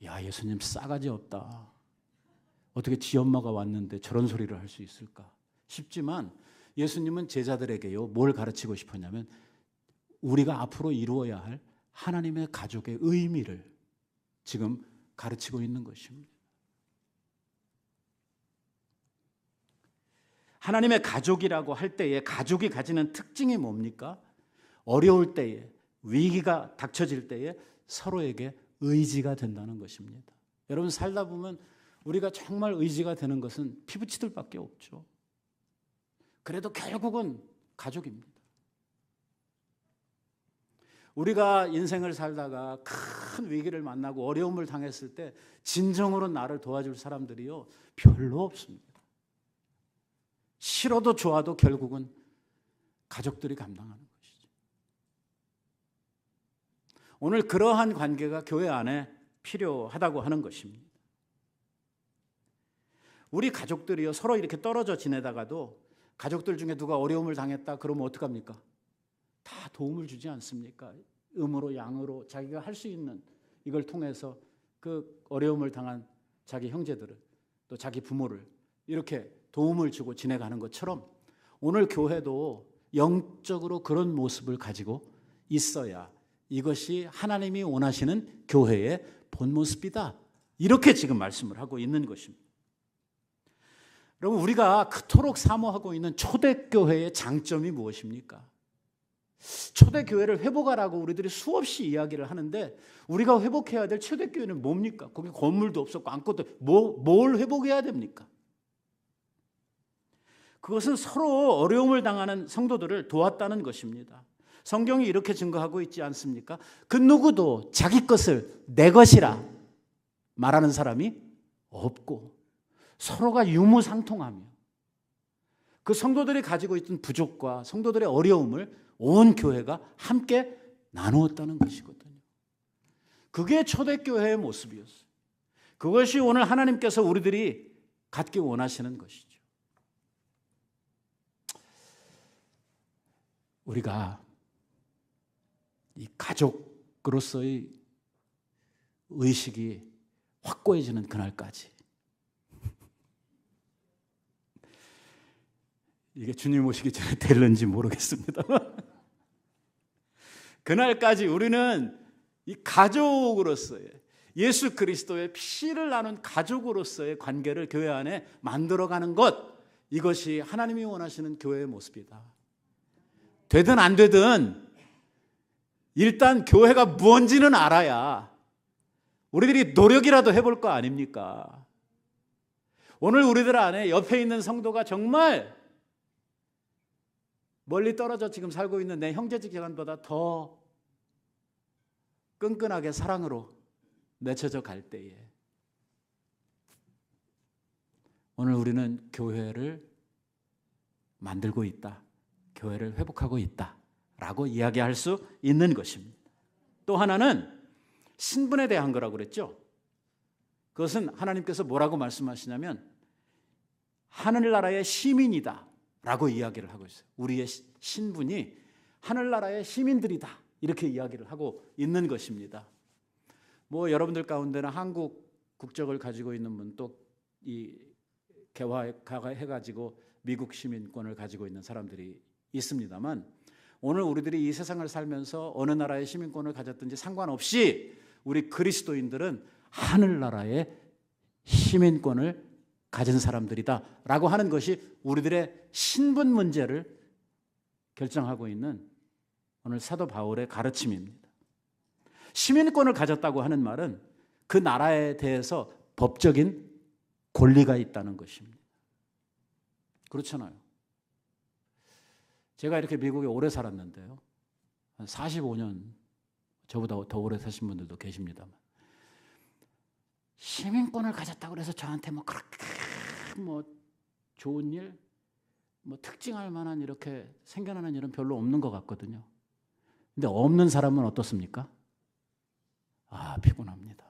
야 예수님 싸가지 없다. 어떻게 지 엄마가 왔는데 저런 소리를 할 수 있을까 싶지만 예수님은 제자들에게요 뭘 가르치고 싶었냐면 우리가 앞으로 이루어야 할 하나님의 가족의 의미를 지금 가르치고 있는 것입니다. 하나님의 가족이라고 할 때에 가족이 가지는 특징이 뭡니까? 어려울 때에 위기가 닥쳐질 때에 서로에게 의지가 된다는 것입니다. 여러분 살다 보면 우리가 정말 의지가 되는 것은 피부치들밖에 없죠. 그래도 결국은 가족입니다. 우리가 인생을 살다가 큰 위기를 만나고 어려움을 당했을 때 진정으로 나를 도와줄 사람들이요 별로 없습니다. 싫어도 좋아도 결국은 가족들이 감당하는 것이죠. 오늘 그러한 관계가 교회 안에 필요하다고 하는 것입니다. 우리 가족들이요 서로 이렇게 떨어져 지내다가도 가족들 중에 누가 어려움을 당했다 그러면 어떡합니까? 다 도움을 주지 않습니까? 음으로 양으로 자기가 할 수 있는 이걸 통해서 그 어려움을 당한 자기 형제들을 또 자기 부모를 이렇게 도움을 주고 지내가는 것처럼 오늘 교회도 영적으로 그런 모습을 가지고 있어야 이것이 하나님이 원하시는 교회의 본 모습이다. 이렇게 지금 말씀을 하고 있는 것입니다. 여러분 우리가 그토록 사모하고 있는 초대교회의 장점이 무엇입니까? 초대교회를 회복하라고 우리들이 수없이 이야기를 하는데 우리가 회복해야 될 초대교회는 뭡니까? 거기 건물도 없었고 아무것도 뭘 회복해야 됩니까? 그것은 서로 어려움을 당하는 성도들을 도왔다는 것입니다. 성경이 이렇게 증거하고 있지 않습니까? 그 누구도 자기 것을 내 것이라 말하는 사람이 없고 서로가 유무상통하며 그 성도들이 가지고 있던 부족과 성도들의 어려움을 온 교회가 함께 나누었다는 것이거든요. 그게 초대교회의 모습이었어요. 그것이 오늘 하나님께서 우리들이 갖기 원하시는 것이죠. 우리가 이 가족으로서의 의식이 확고해지는 그날까지 이게 주님 오시기 전에 될는지 모르겠습니다. 그날까지 우리는 이 가족으로서의 예수 그리스도의 피를 나눈 가족으로서의 관계를 교회 안에 만들어가는 것 이것이 하나님이 원하시는 교회의 모습이다. 되든 안 되든 일단 교회가 무엇인지는 알아야 우리들이 노력이라도 해볼 거 아닙니까? 오늘 우리들 안에 옆에 있는 성도가 정말 멀리 떨어져 지금 살고 있는 내 형제지간보다 더 끈끈하게 사랑으로 맺혀져 갈 때에 오늘 우리는 교회를 만들고 있다, 교회를 회복하고 있다 라고 이야기할 수 있는 것입니다. 또 하나는 신분에 대한 거라고 그랬죠. 그것은 하나님께서 뭐라고 말씀하시냐면 하늘나라의 시민이다 라고 이야기를 하고 있어요. 우리의 신분이 하늘나라의 시민들이다 이렇게 이야기를 하고 있는 것입니다. 뭐 여러분들 가운데는 한국 국적을 가지고 있는 분, 또 이 개화해가지고 미국 시민권을 가지고 있는 사람들이 있습니다만, 오늘 우리들이 이 세상을 살면서 어느 나라의 시민권을 가졌든지 상관없이 우리 그리스도인들은 하늘나라의 시민권을 가진 사람들이다 라고 하는 것이 우리들의 신분 문제를 결정하고 있는 오늘 사도 바울의 가르침입니다. 시민권을 가졌다고 하는 말은 그 나라에 대해서 법적인 권리가 있다는 것입니다. 그렇잖아요. 제가 이렇게 미국에 오래 살았는데요, 한 45년, 저보다 더 오래 사신 분들도 계십니다만, 시민권을 가졌다고 해서 저한테 뭐 그렇게 뭐 좋은 일, 뭐 특징할 만한 이렇게 생겨나는 일은 별로 없는 것 같거든요. 근데 없는 사람은 어떻습니까? 피곤합니다.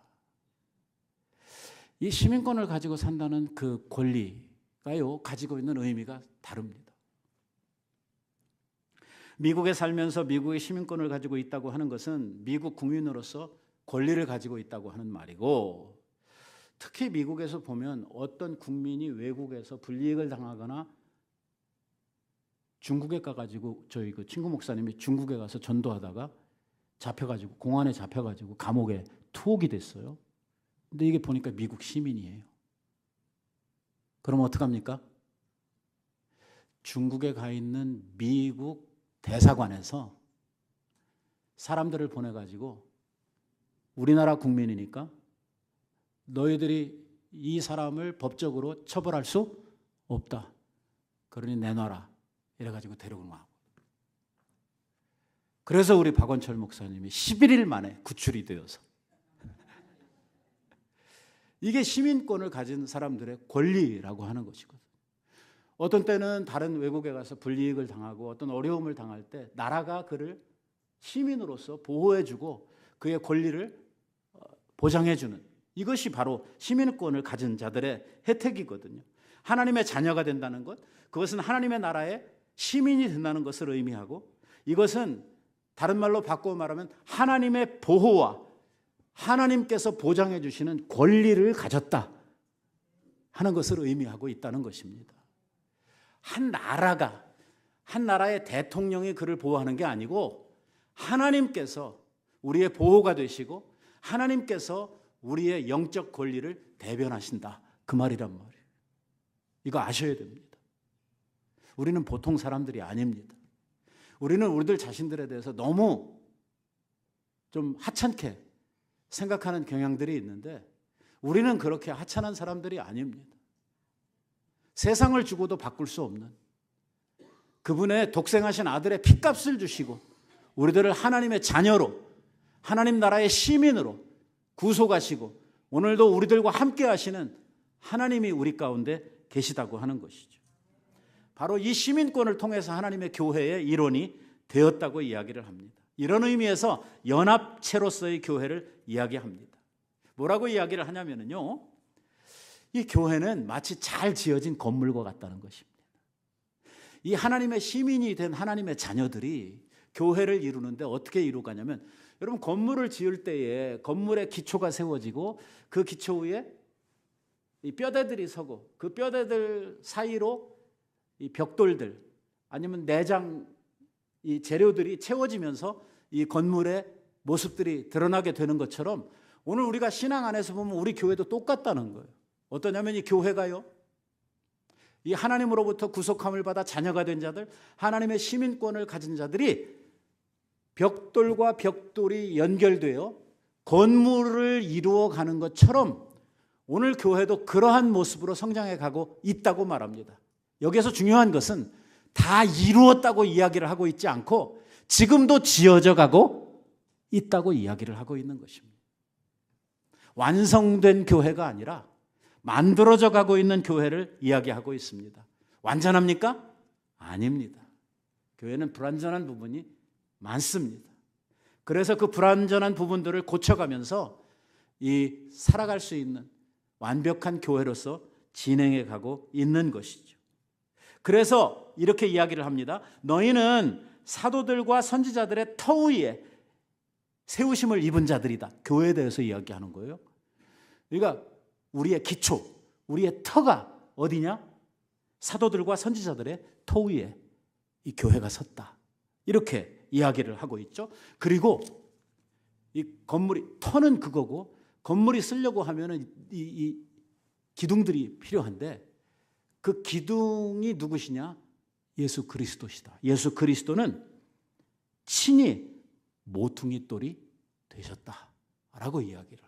이 시민권을 가지고 산다는 그 권리가요, 가지고 있는 의미가 다릅니다. 미국에 살면서 미국의 시민권을 가지고 있다고 하는 것은 미국 국민으로서 권리를 가지고 있다고 하는 말이고, 특히 미국에서 보면 어떤 국민이 외국에서 불이익을 당하거나 중국에 가가지고, 저희 그 친구 목사님이 중국에 가서 전도하다가 잡혀가지고 공안에 잡혀가지고 감옥에 투옥이 됐어요. 근데 이게 보니까 미국 시민이에요. 그럼 어떡합니까? 중국에 가 있는 미국 대사관에서 사람들을 보내가지고 우리나라 국민이니까 너희들이 이 사람을 법적으로 처벌할 수 없다, 그러니 내놔라 이래가지고 데리고 나오고, 그래서 우리 박원철 목사님이 11일 만에 구출이 되어서 이게 시민권을 가진 사람들의 권리라고 하는 것이거든요. 어떤 때는 다른 외국에 가서 불이익을 당하고 어떤 어려움을 당할 때 나라가 그를 시민으로서 보호해주고 그의 권리를 보장해주는, 이것이 바로 시민권을 가진 자들의 혜택이거든요. 하나님의 자녀가 된다는 것, 그것은 하나님의 나라의 시민이 된다는 것을 의미하고, 이것은 다른 말로 바꾸어 말하면 하나님의 보호와 하나님께서 보장해 주시는 권리를 가졌다 하는 것을 의미하고 있다는 것입니다. 한 나라의 대통령이 그를 보호하는 게 아니고 하나님께서 우리의 보호가 되시고 하나님께서 우리의 영적 권리를 대변하신다, 그 말이란 말이에요. 이거 아셔야 됩니다. 우리는 보통 사람들이 아닙니다. 우리는 우리들 자신들에 대해서 너무 좀 하찮게 생각하는 경향들이 있는데, 우리는 그렇게 하찮은 사람들이 아닙니다. 세상을 주고도 바꿀 수 없는 그분의 독생하신 아들의 핏값을 주시고 우리들을 하나님의 자녀로, 하나님 나라의 시민으로 구속하시고 오늘도 우리들과 함께 하시는 하나님이 우리 가운데 계시다고 하는 것이죠. 바로 이 시민권을 통해서 하나님의 교회의 일원이 되었다고 이야기를 합니다. 이런 의미에서 연합체로서의 교회를 이야기합니다. 뭐라고 이야기를 하냐면요, 이 교회는 마치 잘 지어진 건물과 같다는 것입니다. 이 하나님의 시민이 된 하나님의 자녀들이 교회를 이루는데 어떻게 이루가냐면, 여러분 건물을 지을 때에 건물의 기초가 세워지고 그 기초 위에 이 뼈대들이 서고 그 뼈대들 사이로 이 벽돌들 아니면 내장 이 재료들이 채워지면서 이 건물의 모습들이 드러나게 되는 것처럼 오늘 우리가 신앙 안에서 보면 우리 교회도 똑같다는 거예요. 어떠냐면 이 교회가요, 이 하나님으로부터 구속함을 받아 자녀가 된 자들, 하나님의 시민권을 가진 자들이 벽돌과 벽돌이 연결되어 건물을 이루어가는 것처럼 오늘 교회도 그러한 모습으로 성장해 가고 있다고 말합니다. 여기에서 중요한 것은 다 이루었다고 이야기를 하고 있지 않고 지금도 지어져 가고 있다고 이야기를 하고 있는 것입니다. 완성된 교회가 아니라 만들어져 가고 있는 교회를 이야기하고 있습니다. 완전합니까? 아닙니다. 교회는 불완전한 부분이 많습니다. 그래서 그 불완전한 부분들을 고쳐가면서 이 살아갈 수 있는 완벽한 교회로서 진행해 가고 있는 것이죠. 그래서 이렇게 이야기를 합니다. 너희는 사도들과 선지자들의 터 위에 세우심을 입은 자들이다. 교회에 대해서 이야기하는 거예요. 그러니까 우리의 기초, 우리의 터가 어디냐? 사도들과 선지자들의 터 위에 이 교회가 섰다. 이렇게 이야기를 하고 있죠. 그리고 이 건물이 터는 그거고 건물이 쓰려고 하면은 이 기둥들이 필요한데 그 기둥이 누구시냐? 예수 그리스도시다. 예수 그리스도는 친히 모퉁이 돌이 되셨다라고 이야기를.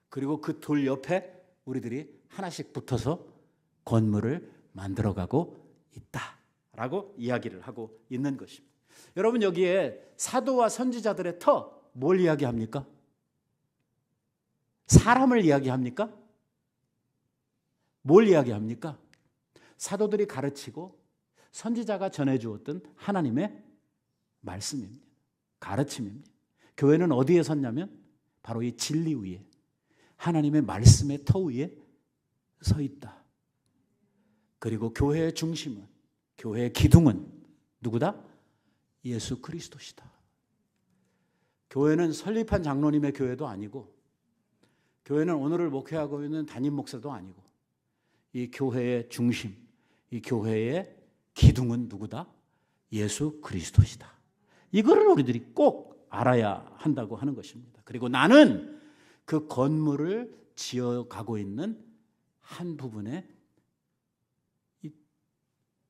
그리고 그 돌 옆에 우리들이 하나씩 붙어서 건물을 만들어가고 있다라고 이야기를 하고 있는 것입니다. 여러분 여기에 사도와 선지자들의 터 뭘 이야기합니까? 사람을 이야기합니까? 뭘 이야기합니까? 사도들이 가르치고 선지자가 전해주었던 하나님의 말씀입니다. 가르침입니다. 교회는 어디에 섰냐면 바로 이 진리 위에 하나님의 말씀의 터 위에 서 있다. 그리고 교회의 중심은 교회의 기둥은 누구다? 예수 그리스도시다. 교회는 설립한 장로님의 교회도 아니고 교회는 오늘을 목회하고 있는 담임 목사도 아니고 이 교회의 중심, 이 교회의 기둥은 누구다? 예수 그리스도시다. 이거를 우리들이 꼭 알아야 한다고 하는 것입니다. 그리고 나는 그 건물을 지어가고 있는 한 부분의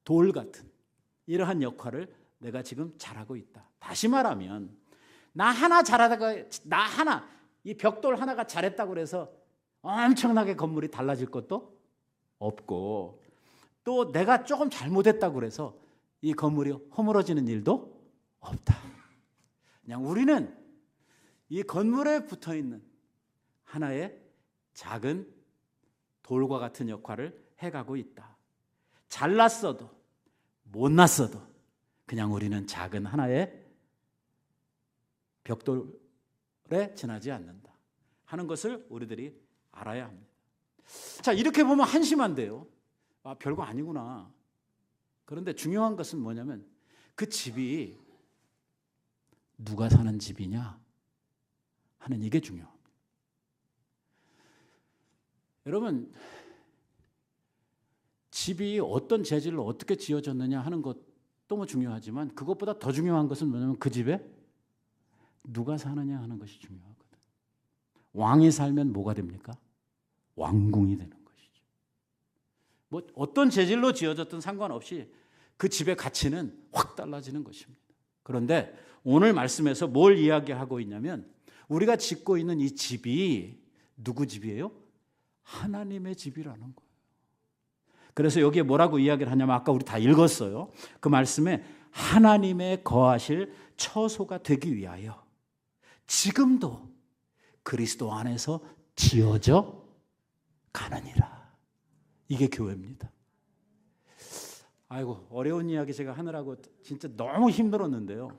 돌 같은 이러한 역할을 내가 지금 잘하고 있다. 다시 말하면 나 하나 잘하다가 나 하나 이 벽돌 하나가 잘했다고 해서 엄청나게 건물이 달라질 것도 없고 또 내가 조금 잘못했다고 해서 이 건물이 허물어지는 일도 없다. 그냥 우리는 이 건물에 붙어 있는 하나의 작은 돌과 같은 역할을 해가고 있다. 잘났어도 못났어도 그냥 우리는 작은 하나의 벽돌에 지나지 않는다 하는 것을 우리들이 알아야 합니다. 자, 이렇게 보면 한심한데요. 아, 별거 아니구나. 그런데 중요한 것은 뭐냐면 그 집이 누가 사는 집이냐 하는 이게 중요합니다. 여러분, 집이 어떤 재질로 어떻게 지어졌느냐 하는 것도 뭐 중요하지만 그것보다 더 중요한 것은 뭐냐면 그 집에 누가 사느냐 하는 것이 중요하거든. 왕이 살면 뭐가 됩니까? 왕궁이 되는 것이죠. 뭐 어떤 재질로 지어졌든 상관없이 그 집의 가치는 확 달라지는 것입니다. 그런데 오늘 말씀에서 뭘 이야기하고 있냐면 우리가 짓고 있는 이 집이 누구 집이에요? 하나님의 집이라는 거예요. 그래서 여기에 뭐라고 이야기를 하냐면 아까 우리 다 읽었어요. 그 말씀에 하나님의 거하실 처소가 되기 위하여 지금도 그리스도 안에서 지어져 가느니라. 이게 교회입니다. 아이고, 어려운 이야기 제가 하느라고 진짜 너무 힘들었는데요.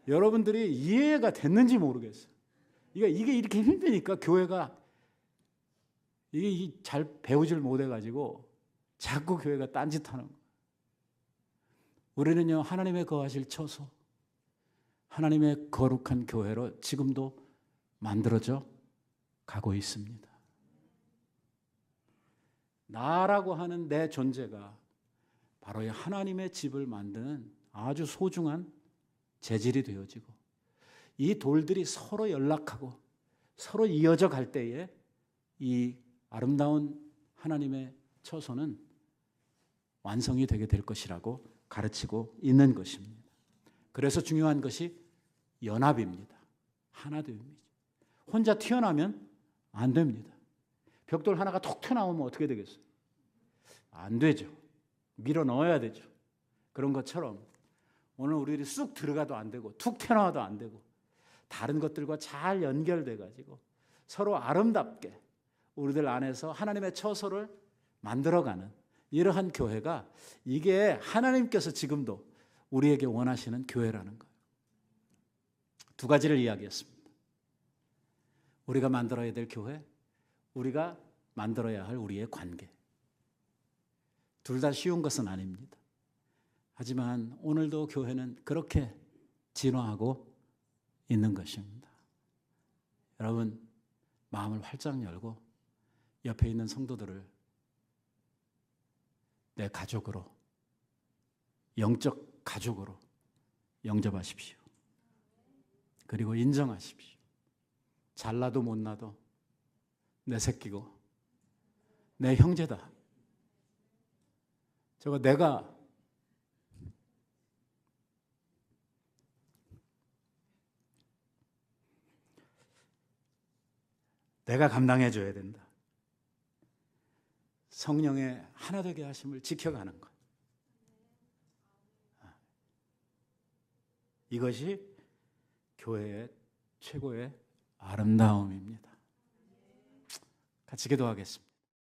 여러분들이 이해가 됐는지 모르겠어요. 이게 이렇게 힘드니까 교회가 이게 잘 배우질 못해가지고 자꾸 교회가 딴짓하는 거예요. 우리는요, 하나님의 거하실 처소, 하나님의 거룩한 교회로 지금도 만들어져 가고 있습니다. 나라고 하는 내 존재가 바로 이 하나님의 집을 만드는 아주 소중한 재질이 되어지고 이 돌들이 서로 연락하고 서로 이어져 갈 때에 이 아름다운 하나님의 처소는 완성이 되게 될 것이라고 가르치고 있는 것입니다. 그래서 중요한 것이 연합입니다. 하나됨이죠. 혼자 튀어나오면 안 됩니다. 벽돌 하나가 톡 튀어나오면 어떻게 되겠어요? 안 되죠. 밀어 넣어야 되죠. 그런 것처럼 오늘 우리들이 쑥 들어가도 안 되고 툭 튀어나와도 안 되고 다른 것들과 잘 연결돼 가지고 서로 아름답게 우리들 안에서 하나님의 처소를 만들어가는 이러한 교회가, 이게 하나님께서 지금도 우리에게 원하시는 교회라는 거예요. 두 가지를 이야기했습니다. 우리가 만들어야 될 교회, 우리가 만들어야 할 우리의 관계. 둘 다 쉬운 것은 아닙니다. 하지만 오늘도 교회는 그렇게 진화하고 있는 것입니다. 여러분, 마음을 활짝 열고 옆에 있는 성도들을 내 가족으로, 영적 가족으로 영접하십시오. 그리고 인정하십시오. 잘나도 못나도 내 새끼고 내 형제다. 저거 내가 감당해 줘야 된다. 성령의 하나 되게 하심을 지켜가는 것. 이것이 교회의 최고의 아름다움입니다. 같이 기도하겠습니다.